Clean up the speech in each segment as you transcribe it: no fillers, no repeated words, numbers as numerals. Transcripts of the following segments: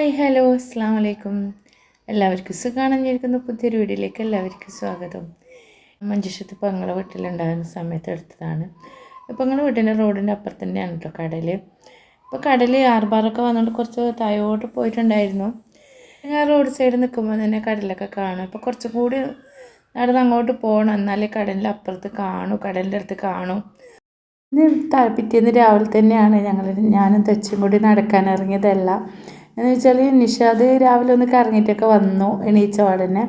Hi hello അസ്സാം വലൈക്കും. എല്ലാവർക്കും സുഖമാണെന്നിരിക്കുന്ന പുതിയൊരു വീഡിയോയിലേക്ക് എല്ലാവർക്കും സ്വാഗതം. മഞ്ചേശ്വരത്ത് പെങ്ങളെ വീട്ടിലുണ്ടാകുന്ന സമയത്ത് എടുത്തതാണ്. പെങ്ങളെ വീട്ടിൻ്റെ റോഡിൻ്റെ അപ്പുറത്ത് തന്നെയാണ് കേട്ടോ കടൽ. ഇപ്പോൾ കടൽ ആർബാറൊക്കെ വന്നുകൊണ്ട് കുറച്ച് താഴോട്ട് പോയിട്ടുണ്ടായിരുന്നു. ഞാൻ റോഡ് സൈഡ് നിൽക്കുമ്പോൾ തന്നെ കടലൊക്കെ കാണും. ഇപ്പോൾ കുറച്ചും കൂടി നടന്ന് അങ്ങോട്ട് പോകണം, എന്നാലേ കടലിൻ്റെ അപ്പുറത്ത് കാണും, കടലിൻ്റെ അടുത്ത് കാണും. പിറ്റേന്ന് രാവിലെ തന്നെയാണ് ഞാനും തെച്ചും കൂടി നടക്കാൻ ഇറങ്ങിയതല്ല. എന്ന് വെച്ചാൽ നിഷാദ് രാവിലെ ഒന്ന് കറങ്ങിയിട്ടൊക്കെ വന്നു എണീച്ച ഉടനെ.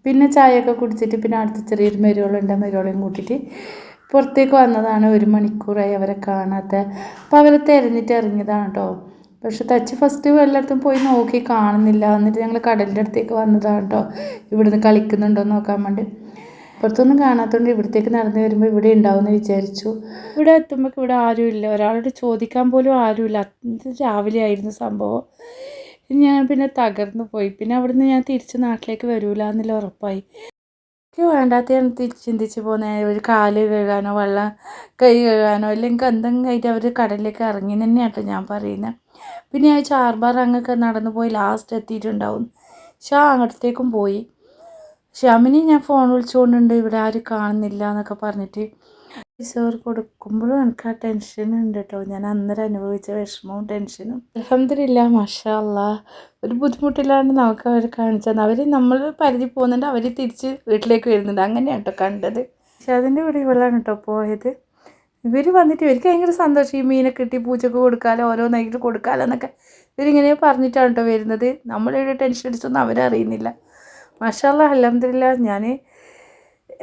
പിന്നെ ചായയൊക്കെ കുടിച്ചിട്ട് പിന്നെ അടുത്ത ചെറിയൊരു മരുകളുണ്ട്, മരുകളെയും കൂട്ടിയിട്ട് പുറത്തേക്ക് വന്നതാണ്. 1 മണിക്കൂറായി അവരെ കാണാത്ത. അപ്പോൾ അവരെ തിരഞ്ഞിട്ട് ഇറങ്ങിയതാണ് കേട്ടോ. പക്ഷെ തച്ച് ഫസ്റ്റ് എല്ലായിടത്തും പോയി നോക്കി, കാണുന്നില്ല. എന്നിട്ട് ഞങ്ങൾ കടലിൻ്റെ അടുത്തേക്ക് വന്നതാണ് കേട്ടോ, ഇവിടുന്ന് കളിക്കുന്നുണ്ടോ എന്ന് നോക്കാൻ വേണ്ടി. പുറത്തൊന്നും കാണാത്തതുകൊണ്ട് ഇവിടത്തേക്ക് നടന്നു വരുമ്പോൾ ഇവിടെ ഉണ്ടാവുമെന്ന് വിചാരിച്ചു. ഇവിടെ എത്തുമ്പോൾ ഇവിടെ ആരുമില്ല, ഒരാളോട് ചോദിക്കാൻ പോലും ആരുമില്ല. രാവിലെ ആയിരുന്നു സംഭവം. ഞാൻ പിന്നെ തകർന്നു പോയി. പിന്നെ അവിടുന്ന് ഞാൻ തിരിച്ച് നാട്ടിലേക്ക് വരില്ല എന്നുള്ള ഉറപ്പായി. എനിക്ക് വേണ്ടാത്ത ഞാൻ ചിന്തിച്ച് പോകുന്നത് ഒരു കാല് കഴുകാനോ കൈ കഴുകാനോ അല്ലെങ്കിൽ എന്തെങ്കിലും ആയിട്ട് അവർ കടലിലേക്ക് ഇറങ്ങി തന്നെയാട്ടോ ഞാൻ പറയുന്നത്. പിന്നെ ഞാൻ ചാർബാർ അങ്ങൊക്കെ നടന്നു പോയി ലാസ്റ്റ് എത്തിയിട്ടുണ്ടാവും. അങ്ങോട്ടത്തേക്കും പോയി. ഷാമിനി ഞാൻ ഫോൺ വിളിച്ചുകൊണ്ടുണ്ട്, ഇവിടെ ആരും കാണുന്നില്ല എന്നൊക്കെ പറഞ്ഞിട്ട്. പൈസ കൊടുക്കുമ്പോഴും എനിക്ക് ആ ടെൻഷൻ ഉണ്ട് കേട്ടോ. ഞാൻ അന്നേരം അനുഭവിച്ച വിഷമവും ടെൻഷനും. അൽഹംദുലില്ലാ മാഷാ അല്ലാഹ് ഒരു ബുദ്ധിമുട്ടില്ലാണ്ട് നമുക്ക് അവർ കാണിച്ചു തന്നെ. അവർ നമ്മൾ പരിധി പോകുന്നുണ്ട്, അവർ തിരിച്ച് വീട്ടിലേക്ക് വരുന്നുണ്ട്. അങ്ങനെയാണ് കേട്ടോ കണ്ടത്. പക്ഷെ അതിൻ്റെ കൂടെ ഇവളാണ് കേട്ടോ പോയത്. ഇവർ വന്നിട്ട് ഇവർക്ക് ഭയങ്കര സന്തോഷം. ഈ മീനെ കിട്ടി പൂച്ചക്ക് കൊടുക്കാമല്ലോ, ഓരോന്നായിട്ട് കൊടുക്കാമല്ലോ എന്നൊക്കെ ഇവരിങ്ങനെ പറഞ്ഞിട്ടാണ് കേട്ടോ വരുന്നത്. നമ്മളിവിടെ ടെൻഷൻ അടിച്ചൊന്നും അവരറിയുന്നില്ല. മാഷാ അല്ലാഹ് അൽഹംദുലില്ലാ. ഞാൻ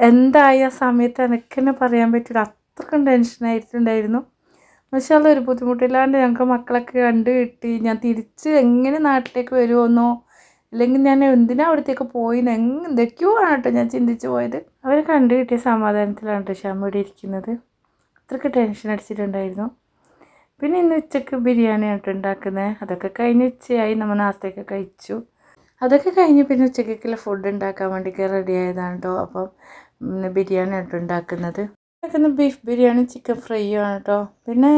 എന്തായ സമയത്ത് എനിക്ക് തന്നെ പറയാൻ പറ്റില്ല, അത്രക്കും ടെൻഷനായിട്ടുണ്ടായിരുന്നു. മാഷാ അല്ലാഹ് ഒരു ബുദ്ധിമുട്ടില്ലാണ്ട് ഞങ്ങൾക്ക് മക്കളൊക്കെ കണ്ടു കിട്ടി. ഞാൻ തിരിച്ച് എങ്ങനെ നാട്ടിലേക്ക് വരുമെന്നോ അല്ലെങ്കിൽ ഞാൻ എന്തിനാ അവിടത്തേക്ക് പോയിന്ന് എന്തൊക്കെയോ ആണ് കേട്ടോ ഞാൻ ചിന്തിച്ച് പോയത്. അവർ കണ്ടു കിട്ടിയ സമാധാനത്തിലാണ് കേട്ടോ ഷാമ ഇവിടെ ഇരിക്കുന്നത്. അത്രയ്ക്ക് ടെൻഷൻ അടിച്ചിട്ടുണ്ടായിരുന്നു. പിന്നെ ഇന്ന് ഉച്ചയ്ക്ക് ബിരിയാണി ആയിട്ട് ഉണ്ടാക്കുന്നത്. അതൊക്കെ കഴിഞ്ഞ് ഉച്ചയായി, നമ്മൾ നാസ്തയൊക്കെ കഴിച്ചു. അതൊക്കെ കഴിഞ്ഞ് പിന്നെ ഉച്ചയ്ക്കുള്ള ഫുഡ് ഉണ്ടാക്കാൻ വേണ്ടിയിട്ട് റെഡി ആയതാണ് കേട്ടോ. അപ്പം ബിരിയാണി ആയിട്ട് ഉണ്ടാക്കുന്നത് ബീഫ് ബിരിയാണി ചിക്കൻ ഫ്രൈയും ആണ് കേട്ടോ. പിന്നെ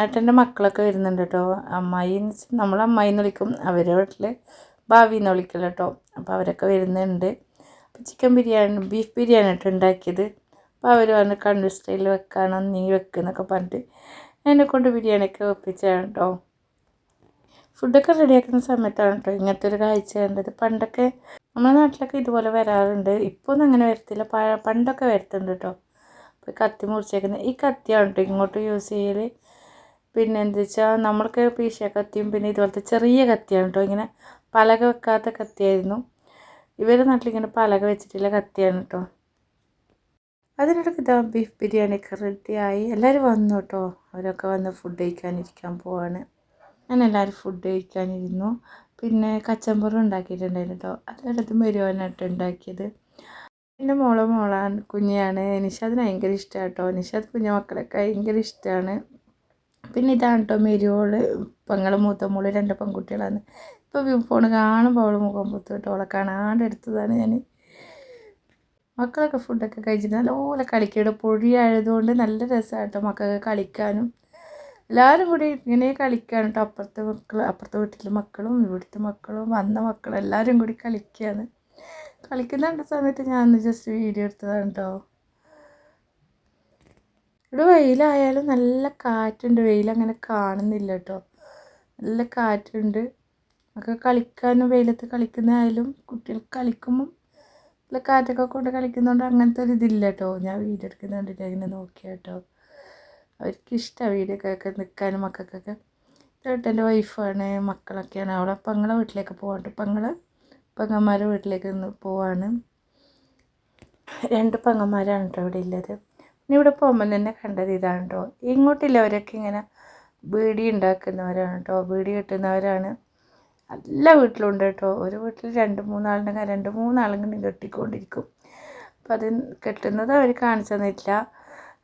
ഏട്ടൻ്റെ മക്കളൊക്കെ വരുന്നുണ്ട് കേട്ടോ. അമ്മായി നമ്മൾ അമ്മായി എന്ന് വിളിക്കും, അവരുടെ വീട്ടിൽ ഭാവി എന്ന് വിളിക്കില്ല കേട്ടോ. അപ്പോൾ അവരൊക്കെ വരുന്നുണ്ട്. അപ്പോൾ ചിക്കൻ ബിരിയാണി ബീഫ് ബിരിയാണി ആയിട്ട് ഉണ്ടാക്കിയത്. അപ്പോൾ അവർ പറഞ്ഞ് കണ്ണൂർ സ്റ്റൈലിൽ വെക്കാനോ നീ വെക്കുന്നൊക്കെ പറഞ്ഞിട്ട് എന്നെക്കൊണ്ട് ബിരിയാണിയൊക്കെ വെപ്പിച്ചാണ് കേട്ടോ. ഫുഡൊക്കെ റെഡിയാക്കുന്ന സമയത്താണ് കേട്ടോ ഇങ്ങനത്തെ ഒരു കാഴ്ച കണ്ടത്. പണ്ടൊക്കെ നമ്മുടെ നാട്ടിലൊക്കെ ഇതുപോലെ വരാറുണ്ട്, ഇപ്പോൾ ഒന്നും അങ്ങനെ വരത്തില്ല. പണ്ടൊക്കെ വരുത്തുന്നുണ്ട് കേട്ടോ. അപ്പോൾ കത്തി മുറിച്ചേക്കുന്നത് ഈ കത്തിയാണ് കേട്ടോ ഇങ്ങോട്ട് യൂസ് ചെയ്യൽ. പിന്നെ എന്താ വെച്ചാൽ നമ്മൾക്ക് പീശ കത്തിയും പിന്നെ ഇതുപോലത്തെ ചെറിയ കത്തിയാണ് കേട്ടോ. ഇങ്ങനെ പലക വെക്കാത്ത കത്തിയായിരുന്നു. ഇവരുടെ നാട്ടിലിങ്ങനെ പലക വെച്ചിട്ടുള്ള കത്തിയാണ് കേട്ടോ. അതിനിടയ്ക്ക് ഇതാ ബീഫ് ബിരിയാണിയൊക്കെ റെഡിയായി. എല്ലാവരും വന്നു കേട്ടോ. അവരൊക്കെ വന്ന് ഫുഡ് കഴിക്കാനിരിക്കാൻ പോവാണ്. ഞാൻ എല്ലാവരും ഫുഡ് കഴിക്കാനിരുന്നു. പിന്നെ കച്ചമ്പറും ഉണ്ടാക്കിയിട്ടുണ്ടായിരുന്നു കേട്ടോ. അതെടുത്ത് വരുവാനായിട്ട് ഉണ്ടാക്കിയത്. എൻ്റെ മോളാണ്, കുഞ്ഞാണ്. നിഷാദിന് ഭയങ്കര ഇഷ്ടമാണ് കേട്ടോ. നിഷാദ് കുഞ്ഞു മക്കളൊക്കെ ഭയങ്കര ഇഷ്ടമാണ്. പിന്നെ ഇതാണ് കേട്ടോ മെരിയോള്, പെങ്ങളെ മൂത്ത മോള്, 2 പെൺകുട്ടികളാണ്. ഇപ്പോൾ ഫോൺ കാണുമ്പോൾ അവൾ മുഖം പൊത്ത് കേട്ടോ. അവളെ കാണാണ്ട് എടുത്തതാണ് ഞാൻ. മക്കളൊക്കെ ഫുഡൊക്കെ കഴിച്ചിട്ട് നല്ലപോലെ കളിക്കും. പൊഴിയായതുകൊണ്ട് നല്ല രസമാണ് കേട്ടോ മക്കൾക്ക് കളിക്കാനും. എല്ലാവരും കൂടി ഇങ്ങനെ കളിക്കുകയാണ് കേട്ടോ. അപ്പുറത്തെ വീട്ടിലെ മക്കളും ഇവിടുത്തെ മക്കളും വന്ന മക്കളും എല്ലാവരും കൂടി കളിക്കുകയാണ്. കളിക്കുന്ന സമയത്ത് ഞാൻ ജസ്റ്റ് വീഡിയോ എടുത്തതാണ് കേട്ടോ. ഇവിടെ വെയിലായാലും നല്ല കാറ്റുണ്ട്. വെയിലങ്ങനെ കാണുന്നില്ല കേട്ടോ, നല്ല കാറ്റുണ്ട്. ഒക്കെ കളിക്കാനും വെയിലത്ത് കളിക്കുന്നതായാലും കുട്ടികൾക്ക് കളിക്കുമ്പം നല്ല കാറ്റൊക്കെ കൊണ്ട് കളിക്കുന്നതുകൊണ്ട് അങ്ങനത്തെ ഒരു ഇതില്ല കേട്ടോ. ഞാൻ വീഡിയോ എടുക്കുന്ന കണ്ടിട്ട് ഇങ്ങനെ നോക്കിയാൽ കേട്ടോ. അവർക്കിഷ്ടമാണ് വീഡിയോ ഒക്കെ നിൽക്കാനും മക്കൾക്കൊക്കെ. ചേട്ടൻ്റെ വൈഫാണ്, മക്കളൊക്കെയാണ്. അവളെ പെങ്ങളെ വീട്ടിലേക്ക് പോകാണ്ട്, പെങ്ങന്മാരുടെ വീട്ടിലേക്ക് പോവാണ്. 2 പെങ്ങന്മാരാണ് കേട്ടോ ഇവിടെ ഉള്ളത്. പിന്നെ ഇവിടെ പോകുമ്പോൾ തന്നെ കണ്ടത് ഇതാണ് കേട്ടോ. ഇങ്ങോട്ടുള്ളവരൊക്കെ ഇങ്ങനെ ബീഡി ഉണ്ടാക്കുന്നവരാണ് കേട്ടോ, ബീഡി കെട്ടുന്നവരാണ്. എല്ലാ വീട്ടിലും ഉണ്ട് കേട്ടോ. ഒരു വീട്ടിൽ 2-3 ആളുണ്ടെങ്കിൽ 2-3 ആളുകളും കെട്ടിക്കൊണ്ടിരിക്കും. അപ്പം അത് കെട്ടുന്നത് അവർ കാണിച്ചു തന്നിട്ടില്ല.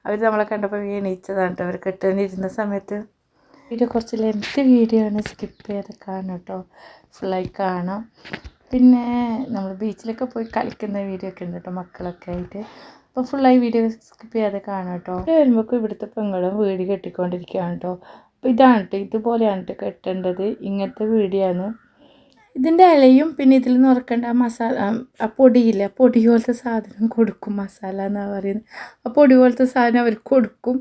അവർ നമ്മളെ കണ്ടപ്പോൾ എണീച്ചതാണ് കേട്ടോ അവർ കെട്ടാനിരുന്ന സമയത്ത്. വീഡിയോ കുറച്ച് ലെങ്ത് വീഡിയോ ആണ്, സ്കിപ്പ് ചെയ്ത് കാണാം കേട്ടോ, ഫുള്ളായി കാണാം. പിന്നെ നമ്മൾ ബീച്ചിലൊക്കെ പോയി കളിക്കുന്ന വീഡിയോ ഒക്കെ ഉണ്ട് കേട്ടോ മക്കളൊക്കെ ആയിട്ട്. അപ്പോൾ ഫുള്ളായി വീഡിയോ സ്കിപ്പ് ചെയ്യാതെ കാണാം കേട്ടോ. വരുമ്പോഴേക്കും ഇവിടുത്തെ പെങ്ങളും വീട് കെട്ടിക്കൊണ്ടിരിക്കുകയാണ് കേട്ടോ. അപ്പോൾ ഇതാണ് കേട്ടോ, ഇതുപോലെയാണ് കേട്ടോ കെട്ടേണ്ടത്. ഇങ്ങനത്തെ വീഡിയോ ആണ്. ഇതിൻ്റെ ഇലയും പിന്നെ ഇതിൽ നിന്ന് ഉറക്കേണ്ട ആ മസാല, ആ പൊടിയില്ല, പൊടി പോലത്തെ സാധനം കൊടുക്കും. മസാല എന്നാണ് പറയുന്നത്. ആ പൊടി പോലത്തെ സാധനം അവർക്ക് കൊടുക്കും.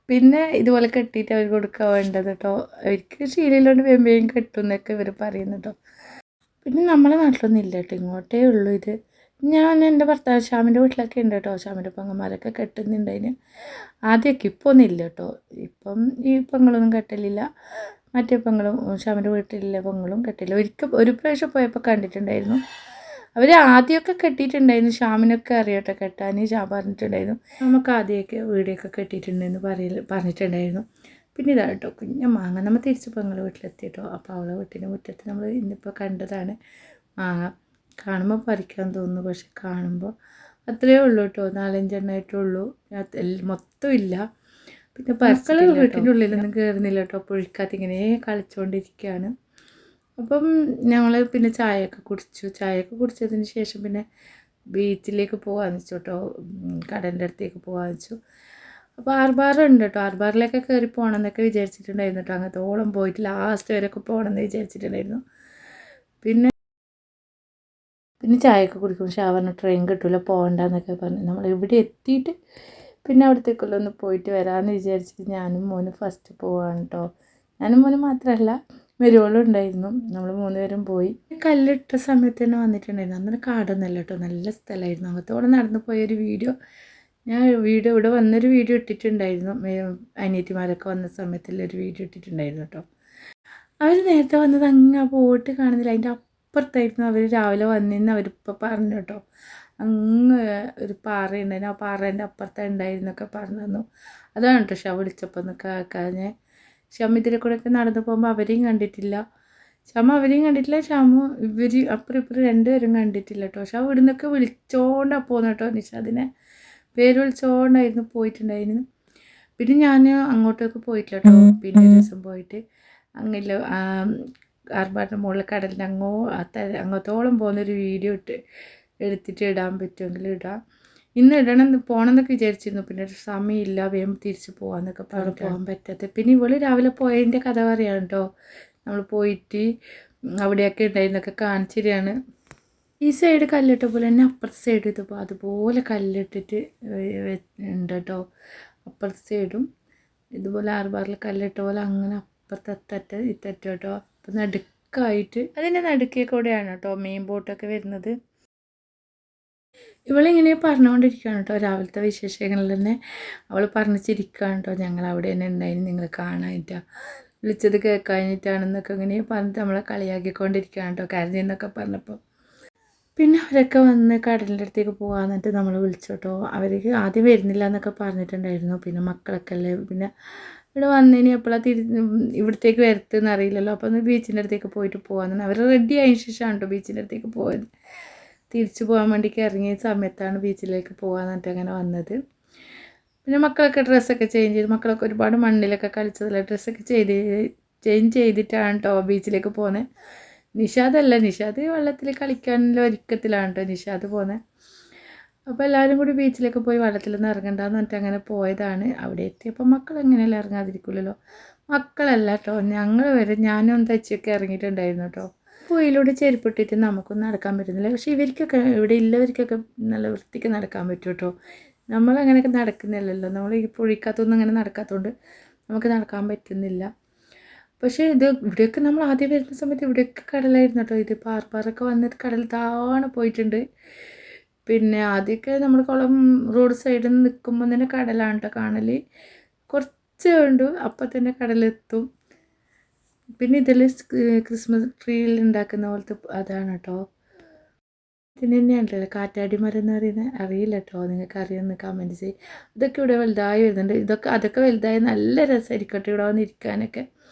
പിന്നെ ഇതുപോലെ കെട്ടിയിട്ട് അവർ കൊടുക്കാൻ വേണ്ടത് കേട്ടോ. അവർക്ക് ശീലയിലോട്ട് വേമ്പയും കെട്ടും എന്നൊക്കെ ഇവർ പറയുന്നു കേട്ടോ. പിന്നെ നമ്മളെ നാട്ടിലൊന്നും ഇല്ല കേട്ടോ, ഇങ്ങോട്ടേ ഉള്ളൂ ഇത്. ഞാൻ എൻ്റെ ഭർത്താവ് ഷാമിൻ്റെ വീട്ടിലൊക്കെ ഉണ്ട് കേട്ടോ. ഷാമിൻ്റെ പെങ്ങന്മാരൊക്കെ കെട്ടുന്നുണ്ടതിന്. ആദ്യമൊക്കെ ഇപ്പോൾ ഒന്നും ഇല്ല കേട്ടോ. ഇപ്പം ഈ പെങ്ങളൊന്നും കെട്ടലില്ല. മറ്റേ പെങ്ങളും ഷാമിൻ്റെ വീട്ടിലുള്ള പെങ്ങളും കെട്ടില്ല. ഒരു പ്രാവശ്യം പോയപ്പോൾ കണ്ടിട്ടുണ്ടായിരുന്നു. അവർ ആദ്യമൊക്കെ കെട്ടിയിട്ടുണ്ടായിരുന്നു. ഷാമിനൊക്കെ അറിയട്ടെ കെട്ടാൻ. ഷാം പറഞ്ഞിട്ടുണ്ടായിരുന്നു നമുക്ക് ആദ്യമൊക്കെ വീടിയൊക്കെ കെട്ടിയിട്ടുണ്ടെന്ന് പറഞ്ഞിട്ടുണ്ടായിരുന്നു. പിന്നെ ഇതാ കേട്ടോ കുഞ്ഞ മാങ്ങ. നമ്മൾ തിരിച്ച് പെങ്ങളെ വീട്ടിലെത്തി കേട്ടോ. അപ്പോൾ അവളെ വീട്ടിൻ്റെ മുറ്റത്ത് നമ്മൾ ഇന്നിപ്പോൾ കണ്ടതാണ് മാങ്ങ. കാണുമ്പോൾ പറിക്കാൻ തോന്നുന്നു, പക്ഷെ കാണുമ്പോൾ അത്രയേ ഉള്ളൂ കേട്ടോ. 4-5 എണ്ണമായിട്ടേ ഉള്ളൂ, മൊത്തം ഇല്ല. പിന്നെ മക്കൾ വീട്ടിൻ്റെ ഉള്ളിലൊന്നും കയറുന്നില്ല കേട്ടോ. പുഴിക്കകത്ത് ഇങ്ങനെ കളിച്ചുകൊണ്ടിരിക്കുകയാണ്. അപ്പം ഞങ്ങൾ പിന്നെ ചായയൊക്കെ കുടിച്ചതിന് ശേഷം പിന്നെ ബീച്ചിലേക്ക് പോകാമെന്ന് വെച്ചു കേട്ടോ. കടലിൻ്റെ അടുത്തേക്ക് പോകാമെന്ന് വെച്ചു. അപ്പോൾ ആർബാറുണ്ട് കേട്ടോ. ആർബാറിലൊക്കെ കയറി പോകണം എന്നൊക്കെ വിചാരിച്ചിട്ടുണ്ടായിരുന്നു കേട്ടോ. അങ്ങനത്തോളം പോയിട്ട് ലാസ്റ്റ് വരെയൊക്കെ പോകണമെന്ന് വിചാരിച്ചിട്ടുണ്ടായിരുന്നു. പിന്നെ ചായയൊക്കെ കുടിക്കും. ഷാവറിന് ട്രെയിൻ കിട്ടില്ല, പോകണ്ടെന്നൊക്കെ പറഞ്ഞു. നമ്മൾ ഇവിടെ എത്തിയിട്ട് പിന്നെ അവിടത്തേക്കുള്ള ഒന്ന് പോയിട്ട് വരാമെന്ന് വിചാരിച്ചിട്ട് ഞാനും മോനും ഫസ്റ്റ് പോവാണ് കേട്ടോ. ഞാനും മോനും മാത്രമല്ല, മെരുവോളും ഉണ്ടായിരുന്നു. നമ്മൾ 3 പേരും പോയി. കല്ലിട്ട സമയത്ത് തന്നെ വന്നിട്ടുണ്ടായിരുന്നു. അന്നേരം കാടൊന്നുമല്ല കേട്ടോ, നല്ല സ്ഥലമായിരുന്നു. അങ്ങനത്തോടെ നടന്നു പോയൊരു വീഡിയോ ഞാൻ ഇവിടെ വന്നൊരു വീഡിയോ ഇട്ടിട്ടുണ്ടായിരുന്നു. അനിയത്തിമാരൊക്കെ വന്ന സമയത്തുള്ളൊരു വീഡിയോ ഇട്ടിട്ടുണ്ടായിരുന്നു കേട്ടോ. അവർ നേരത്തെ വന്നത് അങ്ങ് പോയിട്ട് കാണുന്നില്ല, അതിൻ്റെ അപ്പുറത്തായിരുന്നു അവർ രാവിലെ വന്നിരുന്നു. അവരിപ്പോൾ പറഞ്ഞു കേട്ടോ. അങ്ങ് ഒരു പാറ ഉണ്ടായിരുന്നു, ആ പാറേൻ്റെ അപ്പുറത്താണ് ഉണ്ടായിരുന്നൊക്കെ പറഞ്ഞു തന്നു. അതാണ് കേട്ടോ ഷാ വിളിച്ചപ്പോൾ ഒന്ന് കേൾക്കാഞ്ഞ്. ഷാമ ഇതിലെ കൂടെയൊക്കെ നടന്നു പോകുമ്പോൾ അവരെയും കണ്ടിട്ടില്ല. അവരെയും കണ്ടിട്ടില്ല, ഷാമു ഇവർ അപ്പുറം ഇപ്പുറം 2 പേരും കണ്ടിട്ടില്ല കേട്ടോ. ഷാ ഇവിടെ നിന്നൊക്കെ വിളിച്ചോണ്ടാണ് പോകുന്നത് കേട്ടോ. നിഷാദിനെ പേര് വിളിച്ചോണ്ടായിരുന്നു പോയിട്ടുണ്ടായിരുന്നു. പിന്നെ ഞാൻ അങ്ങോട്ടൊക്കെ പോയിട്ടില്ല കേട്ടോ. പിന്നെ ഒരു ദിവസം പോയിട്ട് അങ്ങനെ ആർബാറിൻ്റെ മുകളിൽ കടലിൻ്റെ അങ്ങോട്ടോളം പോകുന്നൊരു വീഡിയോ എടുത്തിട്ട് ഇടാൻ പറ്റുമെങ്കിൽ ഇടാം. ഇന്ന് പോകണമെന്നൊക്കെ വിചാരിച്ചിരുന്നു. പിന്നെ ഒരു സമയമില്ല, വേഗം തിരിച്ച് പോകാമെന്നൊക്കെ പറഞ്ഞ് പോകാൻ പറ്റാത്ത. പിന്നെ ഇവള് രാവിലെ പോയതിൻ്റെ കഥ പറയാം കേട്ടോ. നമ്മൾ പോയിട്ട് അവിടെയൊക്കെ ഉണ്ടായിരുന്നൊക്കെ കാണിച്ചിട്ടാണ്. ഈ സൈഡ് കല്ലിട്ട പോലെ തന്നെ അപ്പുറത്തെ സൈഡ് ഇതിപ്പോൾ അതുപോലെ കല്ലിട്ടിട്ട് ഉണ്ട് കേട്ടോ. അപ്പുറത്തെ സൈഡും ഇതുപോലെ ആർബാറിൽ കല്ലിട്ട പോലെ അങ്ങനെ അപ്പുറത്തെ ഇത്തറ്റ കേട്ടോ. അപ്പം നടുക്കായിട്ട് അതിൻ്റെ നടുക്കേ കൂടെയാണ് കേട്ടോ മെയിൻ ബോട്ടൊക്കെ വരുന്നത്. ഇവളിങ്ങനെ പറഞ്ഞുകൊണ്ടിരിക്കുകയാണ് കേട്ടോ. രാവിലത്തെ വിശേഷങ്ങളിൽ തന്നെ അവൾ പറഞ്ഞു ചിരിക്കുകയാണ് കേട്ടോ. ഞങ്ങൾ അവിടെ തന്നെ ഉണ്ടായിരുന്നു, നിങ്ങൾ കാണാനിട്ടാണ് വിളിച്ചത്, കേൾക്കാനിട്ടാണെന്നൊക്കെ ഇങ്ങനെ പറഞ്ഞിട്ട് നമ്മളെ കളിയാക്കിക്കൊണ്ടിരിക്കുകയാണ് കേട്ടോ, കരഞ്ഞെന്നൊക്കെ പറഞ്ഞപ്പോൾ. പിന്നെ അവരൊക്കെ വന്ന് കടലിൻ്റെ അടുത്തേക്ക് പോകാമെന്നിട്ട് നമ്മൾ വിളിച്ചു കേട്ടോ. അവർക്ക് ആദ്യം വരുന്നില്ല എന്നൊക്കെ പറഞ്ഞിട്ടുണ്ടായിരുന്നു. പിന്നെ മക്കളൊക്കെ അല്ലേ, പിന്നെ ഇവിടെ വന്നതിന് എപ്പോഴാണ് ഇവിടത്തേക്ക് വരത്തെന്ന് അറിയില്ലല്ലോ. അപ്പോൾ ഒന്ന് ബീച്ചിൻ്റെ അടുത്തേക്ക് പോയിട്ട് പോകാമെന്ന് അവർ റെഡി ആയതിന് ശേഷമാണ് കേട്ടോ ബീച്ചിൻ്റെ അടുത്തേക്ക് പോയത്. തിരിച്ചു പോകാൻ വേണ്ടിക്ക് ഇറങ്ങിയ സമയത്താണ് ബീച്ചിലേക്ക് പോകാമെന്നിട്ട് അങ്ങനെ വന്നത്. പിന്നെ മക്കളൊക്കെ ഡ്രസ്സൊക്കെ ചേഞ്ച് ചെയ്ത്, മക്കളൊക്കെ ഒരുപാട് മണ്ണിലൊക്കെ കളിച്ചതല്ല, ഡ്രസ്സൊക്കെ ചേഞ്ച് ചെയ്തിട്ടാണ് കേട്ടോ ബീച്ചിലേക്ക് പോകുന്നത്. നിഷാദ് വെള്ളത്തിൽ കളിക്കാനുള്ള ഒരുക്കത്തിലാണ് കേട്ടോ നിഷാദ് പോകുന്നത്. അപ്പോൾ എല്ലാവരും കൂടി ബീച്ചിലേക്ക് പോയി വെള്ളത്തിലൊന്നും ഇറങ്ങണ്ടെന്ന് പറഞ്ഞിട്ട് അങ്ങനെ പോയതാണ്. അവിടെ എത്തിയപ്പോൾ മക്കൾ എങ്ങനെയല്ല ഇറങ്ങാതിരിക്കില്ലല്ലോ. മക്കളല്ല കേട്ടോ, ഞങ്ങൾ വരെ ഞാനും തച്ചിയൊക്കെ ഇറങ്ങിയിട്ടുണ്ടായിരുന്നു കേട്ടോ. പുഴയിലൂടെ ചെരുപ്പിട്ടിട്ട് നമുക്കൊന്നും നടക്കാൻ പറ്റുന്നില്ല. പക്ഷേ ഇവർക്കൊക്കെ ഇവിടെ ഉള്ളവർക്കൊക്കെ നല്ല വൃത്തിക്ക് നടക്കാൻ പറ്റും കേട്ടോ. നമ്മളങ്ങനെയൊക്കെ നടക്കുന്നില്ലല്ലോ, നമ്മൾ ഈ പുഴയ്ക്കകത്തൊന്നും അങ്ങനെ നടക്കാത്തതുകൊണ്ട് നമുക്ക് നടക്കാൻ പറ്റുന്നില്ല. പക്ഷേ ഇവിടെയൊക്കെ നമ്മൾ ആദ്യം വരുന്ന സമയത്ത് ഇവിടെയൊക്കെ കടലായിരുന്നു കേട്ടോ. ഇത് പാർപ്പാറൊക്കെ വന്നിട്ട് കടൽ താഴെ പോയിട്ടുണ്ട്. പിന്നെ ആദ്യമൊക്കെ നമ്മൾ റോഡ് സൈഡിൽ നിന്ന് നിൽക്കുമ്പോൾ തന്നെ കടലാണ് കേട്ടോ കാണൽ. കുറച്ച് കണ്ടു അപ്പം തന്നെ കടലെത്തും. പിന്നെ ഇതിൽ ക്രിസ്മസ് ട്രീയിൽ ഉണ്ടാക്കുന്ന പോലത്തെ അതാണ് കേട്ടോ. ഇതിന് തന്നെയാണല്ലോ കാറ്റാടി മരം എന്ന് പറയുന്നത്. അറിയില്ല കേട്ടോ, നിങ്ങൾക്ക് അറിയുമെന്ന് കമൻറ്റ് ചെയ്യും. ഇതൊക്കെ ഇവിടെ വലുതായി വരുന്നുണ്ട്. അതൊക്കെ വലുതായി നല്ല രസമായിരിക്കും കേട്ടോ ഇവിടെ വന്നിരിക്കാനൊക്കെ.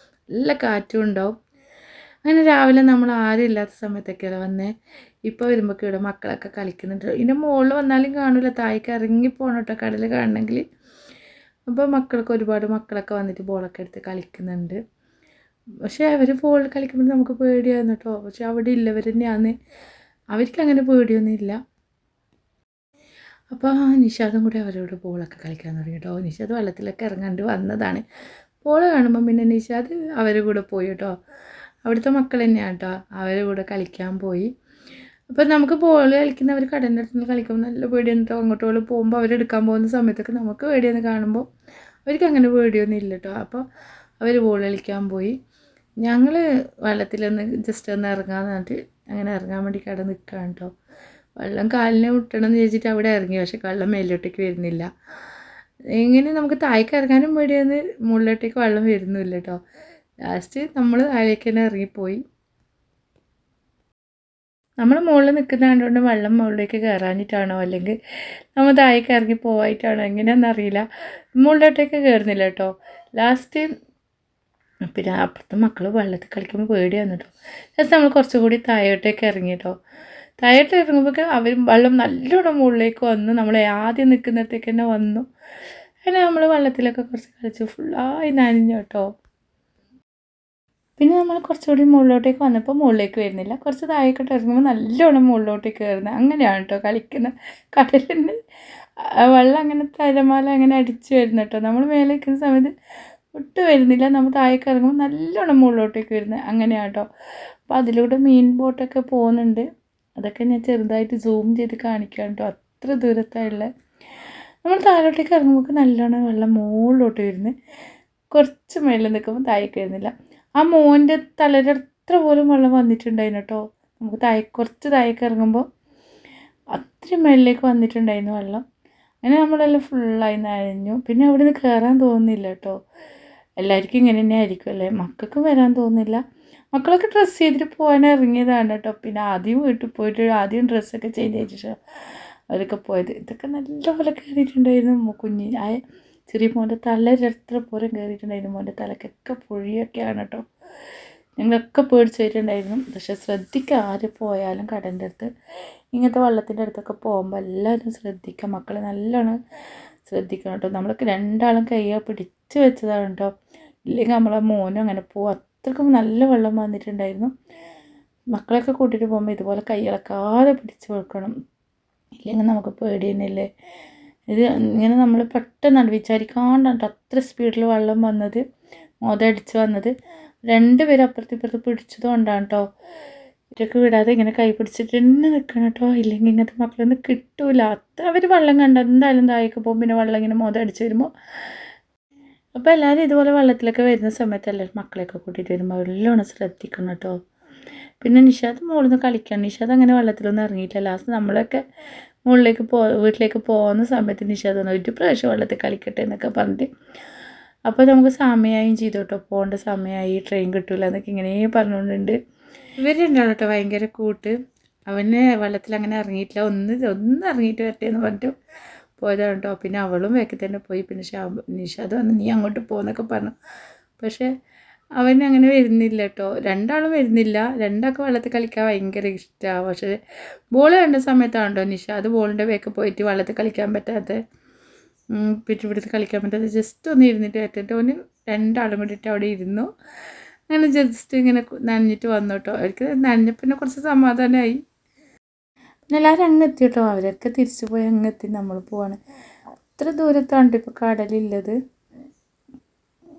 നല്ല കാറ്റും ഉണ്ടാവും. അങ്ങനെ രാവിലെ നമ്മൾ ആരും ഇല്ലാത്ത സമയത്തൊക്കെയല്ല വന്നേ. ഇപ്പോൾ വരുമ്പോൾ ഇവിടെ മക്കളൊക്കെ കളിക്കുന്നുണ്ട്. ഇതിൻ്റെ മുകളിൽ വന്നാലും കാണില്ല, താഴേക്ക് ഇറങ്ങി പോകണം കേട്ടോ കടൽ കാണണമെങ്കിൽ. അപ്പോൾ ഒരുപാട് മക്കളൊക്കെ വന്നിട്ട് ബോളൊക്കെ എടുത്ത് കളിക്കുന്നുണ്ട്. പക്ഷേ അവർ ബോൾ കളിക്കുമ്പോൾ നമുക്ക് പേടിയായിരുന്നു കേട്ടോ. പക്ഷെ അവിടെ ഉള്ളവർ തന്നെയാണ്, അവർക്ക് അങ്ങനെ പേടിയൊന്നുമില്ല. അപ്പോൾ നിഷാദും കൂടി അവരോട് ബോളൊക്കെ കളിക്കാൻ തുടങ്ങി കേട്ടോ. നിഷാദ് വെള്ളത്തിലൊക്കെ ഇറങ്ങാണ്ട് വന്നതാണ്. ഓളെ കാണുമ്പോൾ പിന്നെ നിഷാദ് അവരുടെ കൂടെ പോയി കേട്ടോ. അവിടുത്തെ മക്കൾ തന്നെയാണ് കേട്ടോ, അവരുടെ കൂടെ കളിക്കാൻ പോയി. അപ്പോൾ നമുക്ക് ബോൾ കളിക്കുന്നവർ കടലിൻ്റെ അടുത്ത് കളിക്കുമ്പോൾ നല്ല പേടിയാണ് കേട്ടോ. അങ്ങോട്ട് പോകുമ്പോൾ അവരെടുക്കാൻ പോകുന്ന സമയത്തൊക്കെ നമുക്ക് പേടിയെന്ന് കാണുമ്പോൾ അവർക്ക് അങ്ങനെ പേടിയൊന്നും ഇല്ല കേട്ടോ. അപ്പോൾ അവർ ബോൾ കളിക്കാൻ പോയി. ഞങ്ങൾ വെള്ളത്തിലൊന്ന് ജസ്റ്റ് ഒന്ന് ഇറങ്ങാമെന്ന് പറഞ്ഞിട്ട് അങ്ങനെ ഇറങ്ങാൻ വേണ്ടി കട നിൽക്കുകയാണ് കേട്ടോ. വെള്ളം കാലിനെ വിട്ടണം എന്ന് ചോദിച്ചിട്ട് അവിടെ ഇറങ്ങി, പക്ഷേ വെള്ളം മേലോട്ടേക്ക് വരുന്നില്ല. ഇങ്ങനെ നമുക്ക് താഴേക്ക് ഇറങ്ങാനും പേടിയാണ്, മുകളിലോട്ടേക്ക് വെള്ളം വരുന്നില്ല കേട്ടോ. ലാസ്റ്റ് നമ്മൾ താഴേക്ക് തന്നെ ഇറങ്ങിപ്പോയി. നമ്മൾ മുകളിൽ നിൽക്കുന്ന കണ്ടുകൊണ്ട് വെള്ളം മുകളിലേക്ക് കയറാനിട്ടാണോ അല്ലെങ്കിൽ നമ്മൾ താഴേക്ക് ഇറങ്ങി പോവായിട്ടാണോ എങ്ങനെയാണെന്ന് അറിയില്ല, മുകളിലോട്ടേക്ക് കയറുന്നില്ല കേട്ടോ. ലാസ്റ്റ് പിന്നെ അപ്പുറത്തെ മക്കൾ വെള്ളത്തിൽ കളിക്കുമ്പോൾ പേടിയാണ് കേട്ടോ. ലാസ്റ്റ് നമ്മൾ കുറച്ചുകൂടി താഴോട്ടേക്ക് ഇറങ്ങി കേട്ടോ. താഴോട്ട് ഇറങ്ങുമ്പോൾ അവർ വെള്ളം നല്ലോണം മുകളിലേക്ക് വന്നു, നമ്മൾ ആദ്യം നിൽക്കുന്നിടത്തേക്ക് തന്നെ വന്നു. അങ്ങനെ നമ്മൾ വെള്ളത്തിലൊക്കെ കുറച്ച് കളിച്ചു, ഫുള്ളായി നനഞ്ഞു കേട്ടോ. പിന്നെ നമ്മൾ കുറച്ചുകൂടി മുകളിലോട്ടേക്ക് വന്നപ്പോൾ മുകളിലേക്ക് വരുന്നില്ല, കുറച്ച് താഴേക്കോട്ട് ഇറങ്ങുമ്പോൾ നല്ലോണം മുകളിലോട്ടേക്ക് കയറുന്നത്. അങ്ങനെയാണ് കേട്ടോ കളിക്കുന്നത്. കടലിന് വെള്ളം അങ്ങനെ തിരമാല അങ്ങനെ അടിച്ച് വരുന്നു കേട്ടോ. നമ്മൾ മേലെ നിൽക്കുന്ന സമയത്ത് ഒട്ടും വരുന്നില്ല, നമ്മൾ താഴേക്ക് ഇറങ്ങുമ്പോൾ നല്ലോണം മുകളിലോട്ടേക്ക് വരുന്നത്. അങ്ങനെയാണ് കേട്ടോ. അപ്പോൾ അതിലൂടെ മീൻ ബോട്ടൊക്കെ പോകുന്നുണ്ട്. അതൊക്കെ ഞാൻ ചെറുതായിട്ട് സൂം ചെയ്ത് കാണിക്കാം കേട്ടോ, അത്ര ദൂരത്തായുള്ള. നമ്മൾ താഴോട്ടേക്ക് ഇറങ്ങുമ്പോൾ നല്ലോണം വെള്ളം മുകളിലോട്ട് വരുന്നത്. കുറച്ച് മേളിൽ നിൽക്കുമ്പോൾ താഴേക്ക് വരുന്നില്ല. ആ മോൻ്റെ തലയുടെ അത്ര പോലും വെള്ളം വന്നിട്ടുണ്ടായിരുന്നു കേട്ടോ. നമുക്ക് കുറച്ച് താഴേക്ക് ഇറങ്ങുമ്പോൾ അത്രയും മേളിലേക്ക് വന്നിട്ടുണ്ടായിരുന്നു വെള്ളം. അങ്ങനെ നമ്മളെല്ലാം ഫുള്ളായി നനഞ്ഞു. പിന്നെ അവിടെ നിന്ന് കയറാൻ തോന്നുന്നില്ല കേട്ടോ. എല്ലാവർക്കും ഇങ്ങനെ തന്നെ ആയിരിക്കും അല്ലേ, മക്കൾക്കും വരാൻ തോന്നുന്നില്ല. മക്കളൊക്കെ ഡ്രസ്സ് ചെയ്തിട്ട് പോകാൻ ഇറങ്ങിയതാണ് കേട്ടോ. പിന്നെ ആദ്യം വീട്ടിൽ പോയിട്ട് ആദ്യം ഡ്രസ്സൊക്കെ ചേഞ്ച് ചെയ്തിട്ട് അവരൊക്കെ പോയത്. ഇതൊക്കെ നല്ലപോലെ കയറിയിട്ടുണ്ടായിരുന്നു. കുഞ്ഞിനായ ചെറിയ മോൻ്റെ തലയുടെ എത്ര പോലും കയറിയിട്ടുണ്ടായിരുന്നു. മോൻ്റെ തലക്കൊക്കെ പൊഴിയൊക്കെയാണ് കേട്ടോ. ഞങ്ങളൊക്കെ പേടിച്ച് പോയിട്ടുണ്ടായിരുന്നു. പക്ഷെ ശ്രദ്ധിക്കുക, ആര് പോയാലും കടലിൻ്റെ അടുത്ത് ഇങ്ങനത്തെ വെള്ളത്തിൻ്റെ അടുത്തൊക്കെ പോകുമ്പോൾ എല്ലാവരും ശ്രദ്ധിക്കുക, മക്കളെ നല്ലോണം ശ്രദ്ധിക്കണം കേട്ടോ. നമ്മളൊക്കെ രണ്ടാളും കയ്യെ പിടിച്ച് വെച്ചതാണ് കേട്ടോ. ഇല്ലെങ്കിൽ നമ്മളെ മോനും അങ്ങനെ പോകും. അത്രക്കും നല്ല വെള്ളം വന്നിട്ടുണ്ടായിരുന്നു. മക്കളൊക്കെ കൂട്ടിയിട്ട് പോകുമ്പോൾ ഇതുപോലെ കൈ ഇളക്കാതെ പിടിച്ച് വെക്കണം, ഇല്ലെങ്കിൽ നമുക്ക് പേടി തന്നെയല്ലേ. ഇത് ഇങ്ങനെ നമ്മൾ പെട്ടെന്ന് വിചാരിക്കാണ്ടാണ് അത്ര സ്പീഡിൽ വെള്ളം വന്നത്, മോതടിച്ച് വന്നത്. രണ്ടുപേരും അപ്പുറത്ത് ഇപ്പുറത്ത് പിടിച്ചത് കൊണ്ടാണ് കേട്ടോ. ഇവരൊക്കെ വിടാതെ ഇങ്ങനെ കൈ പിടിച്ചിട്ട് തന്നെ നിൽക്കണം കേട്ടോ, ഇല്ലെങ്കിൽ ഇങ്ങനത്തെ മക്കളൊന്നും കിട്ടൂല. അവർ വെള്ളം കണ്ട എന്തായാലും താഴേക്ക് പോകും. പിന്നെ വെള്ളം ഇങ്ങനെ മോതടിച്ച് വരുമ്പോൾ അപ്പോൾ എല്ലാവരും ഇതുപോലെ വെള്ളത്തിലൊക്കെ വരുന്ന സമയത്തല്ലേ മക്കളെയൊക്കെ കൂട്ടിയിട്ട് വരുമ്പോൾ നല്ലോണം ശ്രദ്ധിക്കണം കേട്ടോ. പിന്നെ നിഷാദ് മുകളിൽ നിന്ന് കളിക്കണം. നിഷാദ് അങ്ങനെ വെള്ളത്തിലൊന്നും ഇറങ്ങിയില്ല. ലാസ്റ്റ് നമ്മളൊക്കെ മുകളിലേക്ക് വീട്ടിലേക്ക് പോകുന്ന സമയത്ത് നിഷാദ് ഒരു പ്രാവശ്യം വെള്ളത്തിൽ കളിക്കട്ടെ എന്നൊക്കെ പറഞ്ഞിട്ട്, അപ്പോൾ നമുക്ക് സമയമായും ചെയ്തു കേട്ടോ. പോകേണ്ട സമയമായി, ട്രെയിൻ കിട്ടില്ല എന്നൊക്കെ ഇങ്ങനെ പറഞ്ഞുകൊണ്ടുണ്ട്. ഇവർ രണ്ടാളും കേട്ടോ ഭയങ്കര കൂട്ട്. അവന് വെള്ളത്തിൽ അങ്ങനെ ഇറങ്ങിയിട്ടില്ല, ഒന്ന് ഇറങ്ങിയിട്ട് വരട്ടെ എന്ന് പറഞ്ഞിട്ട് പോയതാണ് കേട്ടോ. പിന്നെ അവളും വേഗത്തിൽ തന്നെ പോയി. പിന്നെ നിഷാദ് വന്ന് നീ അങ്ങോട്ട് പോകുന്നൊക്കെ പറഞ്ഞു. പക്ഷേ അവൻ അങ്ങനെ വരുന്നില്ല കേട്ടോ. രണ്ടാളും വരുന്നില്ല. രണ്ടാൾക്ക് വെള്ളത്തിൽ കളിക്കാൻ ഭയങ്കര ഇഷ്ടമാണ്. പക്ഷേ ബോൾ കണ്ട സമയത്താണ് കേട്ടോ നിഷാദ് ബോളിൻ്റെ വേക്ക് പോയിട്ട് വെള്ളത്തിൽ കളിക്കാൻ പറ്റാത്ത, പിടിച്ച് കളിക്കാൻ പറ്റാത്ത ജസ്റ്റ് ഒന്ന് ഇരുന്നിട്ട് പറ്റിയിട്ട് അവന് രണ്ടാളും കൂടിയിട്ട് അവിടെ ഇരുന്നു. അങ്ങനെ ജസ്റ്റ് ഇങ്ങനെ നനഞ്ഞിട്ട് വന്നു കേട്ടോ. അവർക്ക് നനഞ്ഞപ്പോൾ കുറച്ച് സമാധാനമായി. പിന്നെ എല്ലാവരും അങ്ങെത്തി കേട്ടോ. അവരൊക്കെ തിരിച്ചു പോയി അങ്ങെത്തി. നമ്മൾ പോവാണ്. അത്ര ദൂരത്താണ് ഇപ്പോൾ കടലുള്ളത്.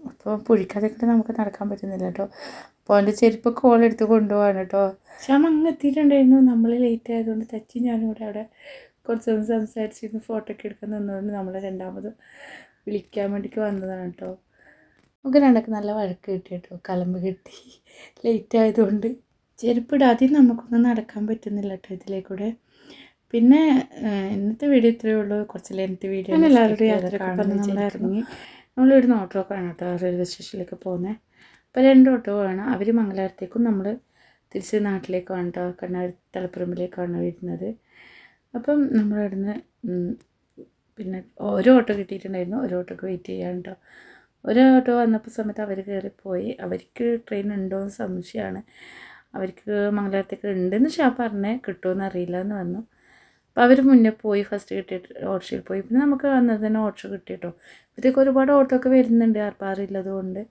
അപ്പോൾ പുഴിക്കാതൊക്കെ നമുക്ക് നടക്കാൻ പറ്റുന്നില്ല കേട്ടോ. അപ്പോൾ അവൻ്റെ ചെരുപ്പ് കോളെടുത്ത് കൊണ്ടുപോവാണ് കേട്ടോ. ശ്യാം അങ്ങ് എത്തിയിട്ടുണ്ടായിരുന്നു. നമ്മൾ ലേറ്റ് ആയതുകൊണ്ട് തച്ചി ഞാനും കൂടെ അവിടെ കുറച്ചൊന്ന് സംസാരിച്ചിരുന്നു, ഫോട്ടോ ഒക്കെ എടുക്കാൻ നിന്നതുകൊണ്ട് നമ്മൾ രണ്ടാമത് വിളിക്കാൻ വേണ്ടിയിട്ട് വന്നതാണ് കേട്ടോ. നമുക്ക് രണ്ടൊക്കെ നല്ല വഴക്ക് കിട്ടി കേട്ടോ, കലമ്പ് കിട്ടി ലേറ്റ് ആയതുകൊണ്ട്. ചെരുപ്പിടാതെയും നമുക്കൊന്നും നടക്കാൻ പറ്റുന്നില്ല കേട്ടോ ഇതിലേക്കൂടെ. പിന്നെ ഇന്നത്തെ വീഡിയോ ഇത്രയേ ഉള്ളൂ. കുറച്ച് ലെങ്ത് വീഡിയോ എല്ലാവരുടെയും യാത്ര ഇറങ്ങി നമ്മളിവിടുന്ന് ഓട്ടോ ഒക്കെ ആണ് കേട്ടോ റെയിൽവേ സ്റ്റേഷനിലേക്ക് പോകുന്നത്. അപ്പോൾ 2 ഓട്ടോ വേണം. അവർ മംഗലാപുരത്തേക്കും നമ്മൾ തിരിച്ച് നാട്ടിലേക്കാണ് കേട്ടോ, കണ്ണൂർ തലപ്പുറമ്പിലേക്കാണ് വരുന്നത്. അപ്പം നമ്മളിവിടുന്ന് പിന്നെ ഓരോ ഓട്ടോ കിട്ടിയിട്ടുണ്ടായിരുന്നു. ഓരോ ഓട്ടോക്ക് വെയിറ്റ് ചെയ്യാൻ കേട്ടോ. ഒരു ഓട്ടോ വന്നപ്പോൾ സമയത്ത് അവർ കയറിപ്പോയി. അവർക്ക് ട്രെയിൻ ഉണ്ടോ എന്ന് സംശയമാണ്. അവർക്ക് മംഗലാപുരത്തേക്ക് ഉണ്ടെന്ന് പറഞ്ഞേ, കിട്ടുമെന്ന് അറിയില്ല എന്ന് പറഞ്ഞു. അപ്പോൾ അവർ മുന്നേ പോയി, ഫസ്റ്റ് കിട്ടിയിട്ട് ഓട്ടോയിൽ പോയി. പിന്നെ നമുക്ക് വന്നത് തന്നെ ഓട്ടോ കിട്ടി കേട്ടോ. ഇപ്പോഴത്തേക്ക് ഒരുപാട് ഓട്ടോ ഒക്കെ വരുന്നുണ്ട് ആർപ്പാറില്ലത് കൊണ്ട്.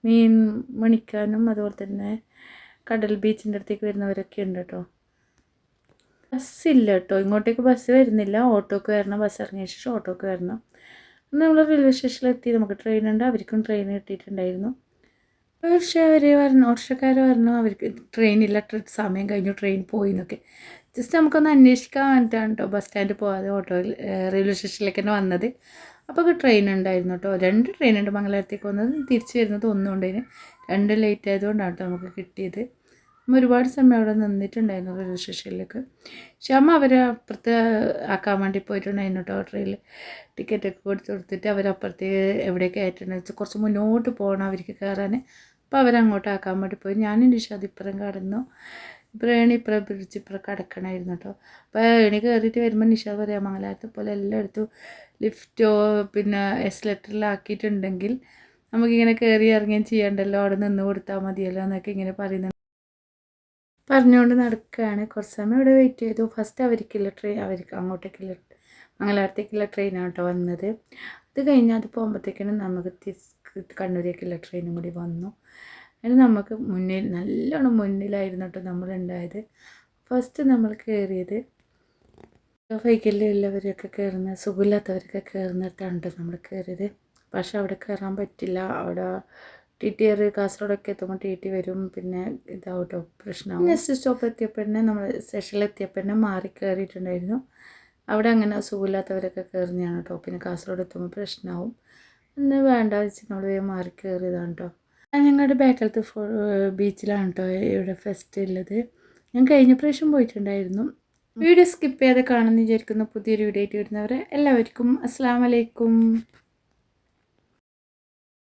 മീൻ മണിക്കാനും അതുപോലെ തന്നെ കടൽ ബീച്ചിൻ്റെ അടുത്തേക്ക് വരുന്നവരൊക്കെ ഉണ്ട് കേട്ടോ. ബസ്സില്ല കേട്ടോ, ഇങ്ങോട്ടേക്ക് ബസ് വരുന്നില്ല. ഓട്ടോക്ക് വരണം, ബസ് ഇറങ്ങിയ ശേഷം ഓട്ടോക്ക് വരണം. നമ്മൾ റെയിൽവേ സ്റ്റേഷനിലെത്തി. നമുക്ക് ട്രെയിനുണ്ട്, അവർക്കും ട്രെയിൻ കിട്ടിയിട്ടുണ്ടായിരുന്നു. പക്ഷേ അവർ പറഞ്ഞു, ഓട്ടോറിക്ഷക്കാർ പറഞ്ഞു അവർക്ക് ട്രെയിനില്ല, സമയം കഴിഞ്ഞു, ട്രെയിൻ പോയി എന്നൊക്കെ. ജസ്റ്റ് നമുക്കൊന്ന് അന്വേഷിക്കാൻ വേണ്ടിയിട്ടാണ് കേട്ടോ ബസ് സ്റ്റാൻഡിൽ പോകാതെ റെയിൽവേ സ്റ്റേഷനിലേക്ക് തന്നെ വന്നത്. അപ്പോൾ ട്രെയിൻ ഉണ്ടായിരുന്നു കേട്ടോ, 2 ട്രെയിനുണ്ട് മംഗലാപുരത്തേക്ക് വന്നത്, തിരിച്ച് വരുന്നത് ഒന്നുകൊണ്ടതിന്. 2 ലേറ്റ് ആയതുകൊണ്ടാണ് കേട്ടോ നമുക്ക് കിട്ടിയത്. അമ്മ ഒരുപാട് സമയം അവിടെ നിന്നിട്ടുണ്ടായിരുന്നു റെയിൽവേ സ്റ്റേഷനിലേക്ക്. പക്ഷെ അമ്മ അവരെ അപ്പുറത്ത് ആക്കാൻ വേണ്ടി പോയിട്ടുണ്ടായിരുന്നു കേട്ടോ. ട്രെയിനിൽ ടിക്കറ്റൊക്കെ കൊടുത്തിട്ട് അവരപ്പുറത്തേക്ക് എവിടെയൊക്കെ ആയിട്ടുണ്ടെന്ന് വെച്ചാൽ കുറച്ച് മുന്നോട്ട് പോകണം അവർക്ക് കയറാൻ. അപ്പോൾ അവരങ്ങോട്ട് ആക്കാൻ വേണ്ടി പോയി. ഞാനും നിഷാദ് ഇപ്പുറം കടന്നു. ഇപ്പുറം പിടിച്ച് ഇപ്പുറം കിടക്കണമായിരുന്നു കേട്ടോ. അപ്പോൾ ഏണി കയറിയിട്ട് വരുമ്പോൾ നിഷാദ് പറയാം, മംഗലാപുരത്തെ പോലെ എല്ലായിടത്തും ലിഫ്റ്റോ പിന്നെ എസ്കലേറ്ററിലാക്കിയിട്ടുണ്ടെങ്കിൽ നമുക്കിങ്ങനെ കയറി ഇറങ്ങുകയും ചെയ്യണ്ടല്ലോ, അവിടെ നിന്ന് കൊടുത്താൽ മതിയല്ലോ എന്നൊക്കെ ഇങ്ങനെ പറഞ്ഞുകൊണ്ട് നടക്കുകയാണ്. കുറച്ച് സമയം ഇവിടെ വെയിറ്റ് ചെയ്തു. ഫസ്റ്റ് അവർക്ക് അങ്ങോട്ടേക്കുള്ള മംഗലാപുരത്തേക്കുള്ള ട്രെയിനാണ് കേട്ടോ വന്നത്. അത് കഴിഞ്ഞ് അത് പോകുമ്പോഴത്തേക്കിനും നമുക്ക് കണ്ണൂരേക്കുള്ള ട്രെയിനും കൂടി വന്നു. അതിന് നമുക്ക് നല്ലോണം മുന്നിലായിരുന്നു കേട്ടോ നമ്മളുണ്ടായത്. ഫസ്റ്റ് നമ്മൾ കയറിയത് വൈകല്യമുള്ളവരൊക്കെ കയറുന്ന, സുഖമില്ലാത്തവരൊക്കെ കയറുന്നിടത്താണ് കേട്ടോ നമ്മൾ കയറിയത്. പക്ഷെ അവിടെ കയറാൻ പറ്റില്ല. അവിടെ TTR കാസർഗോഡൊക്കെ എത്തുമ്പോൾ TT വരും, പിന്നെ ഇതാവട്ടോ പ്രശ്നമാവും. നെക്സ്റ്റ് സ്റ്റോപ്പ് എത്തിയപ്പോൾ തന്നെ നമ്മൾ സ്റ്റേഷനിലെത്തിയപ്പോൾ തന്നെ മാറി കയറിയിട്ടുണ്ടായിരുന്നു. അവിടെ അങ്ങനെ സുഖമില്ലാത്തവരൊക്കെ കയറുന്നതാണ് കേട്ടോ. പിന്നെ കാസർഗോഡ് എത്തുമ്പോൾ പ്രശ്നമാവും എന്ന് വേണ്ട വെച്ച് നമ്മൾ വേഗം മാറി കയറിയതാണ് കേട്ടോ. ഞങ്ങളുടെ ബാക്കിലത്തെ ബീച്ചിലാണ് കേട്ടോ ഇവിടെ ഫെസ്റ്റ് ഉള്ളത്. ഞാൻ കഴിഞ്ഞ പ്രാവശ്യം പോയിട്ടുണ്ടായിരുന്നു. വീഡിയോ സ്കിപ്പ് ചെയ്യാതെ കാണുമെന്ന് വിചാരിക്കുന്നു. പുതിയൊരു വീഡിയോ ആയിട്ട് വരുന്നവരെ എല്ലാവർക്കും അസ്സലാമു അലൈക്കും.